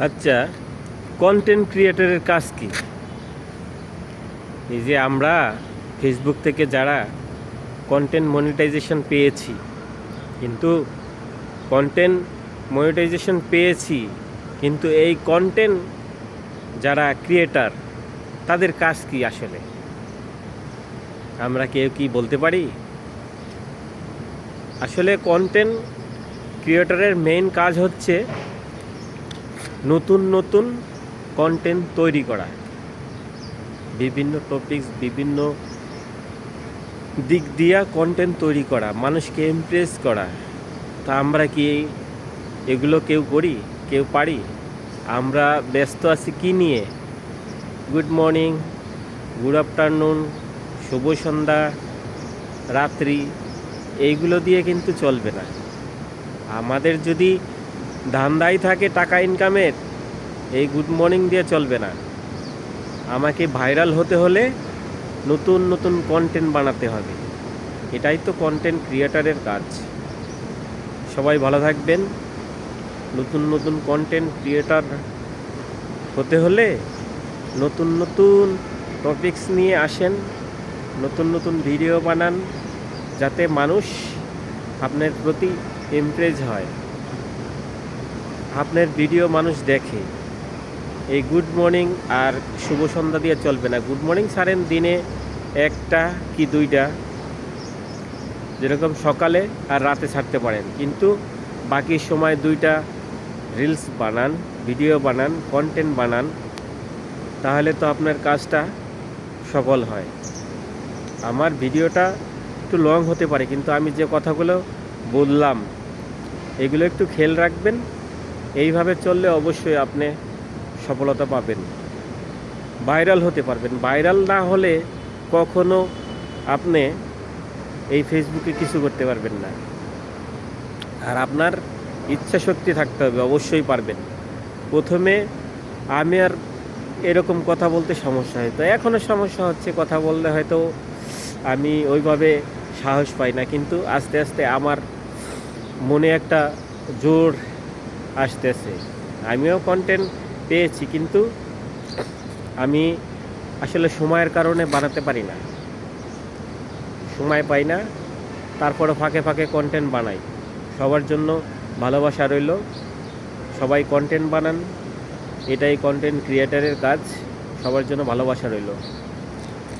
আচ্ছা, কন্টেন্ট ক্রিয়েটরের কাজ কি? এই যে আমরা ফেসবুক থেকে যারা কন্টেন্ট মনিটাইজেশন পেয়েছি, কিন্তু কন্টেন্ট মনিটাইজেশন পেয়েছি কিন্তু এই কন্টেন্ট যারা ক্রিয়েটার তাদের কাজ কি আসলে আমরা কেউ কি বলতে পারি? আসলে কন্টেন্ট ক্রিয়েটরের মেইন কাজ হচ্ছে নতুন নতুন কন্টেন্ট তৈরি করা, বিভিন্ন টপিকস, বিভিন্ন দিক দিয়া কন্টেন্ট তৈরি করা, মানুষকে ইমপ্রেস করা। তা আমরা কি এগুলো কেউ করি? কেউ পারি? আমরা ব্যস্ত আছি কি নিয়ে? গুড মর্নিং, গুড আফটারনুন, শুভ সন্ধ্যা, রাত্রি, এইগুলো দিয়ে কিন্তু চলবে না। আমাদের যদি ধান্দাই থাকে টাকা ইনকামের, এই গুড মর্নিং দিয়ে চলবে না। আমাকে ভাইরাল হতে হলে নতুন নতুন কন্টেন্ট বানাতে হবে। এটাই তো কন্টেন্ট ক্রিয়েটারের কাজ। সবাই ভালো থাকবেন। নতুন নতুন কন্টেন্ট ক্রিয়েটার হতে হলে নতুন নতুন টপিকস নিয়ে আসেন, নতুন নতুন ভিডিও বানান, যাতে মানুষ আপনার প্রতি ইমপ্রেস হয়, আপনার ভিডিও মানুষ দেখে। এই গুড মর্নিং আর শুভ সন্ধ্যা দিয়ে চলবে না। গুড মর্নিং ছাড়েন দিনে একটা কি দুইটা, যেরকম সকালে আর রাতে ছাড়তে পারেন, কিন্তু বাকি সময় দুইটা রিলস বানান, ভিডিও বানান, কন্টেন্ট বানান, তাহলে তো আপনার কাজটা সফল হয়। আমার ভিডিওটা একটু লং হতে পারে, কিন্তু আমি যে কথাগুলো বললাম এগুলো একটু খেয়াল রাখবেন। এইভাবে চললে অবশ্যই আপনি সফলতা পাবেন, ভাইরাল হতে পারবেন। ভাইরাল না হলে কখনো আপনি এই ফেসবুকে কিছু করতে পারবেন না। আর আপনার ইচ্ছা শক্তি থাকতে হবে, অবশ্যই পারবেন। প্রথমে আমি আর এরকম কথা বলতে সমস্যা হতো, এখনও সমস্যা হচ্ছে, কথা বললে হয়তো আমি ওইভাবে সাহস পাই না, কিন্তু আস্তে আস্তে আমার মনে একটা জোর আসতেছে। আমিও কন্টেন্ট পেয়েছি, কিন্তু আমি আসলে সময়ের কারণে বানাতে পারি না, সময় পাই না। তারপরে ফাঁকে ফাঁকে কন্টেন্ট বানাই। সবার জন্য ভালোবাসা রইল, সবাই কন্টেন্ট বানান, এটাই কন্টেন্ট ক্রিয়েটারের কাজ। সবার জন্য ভালোবাসা রইল।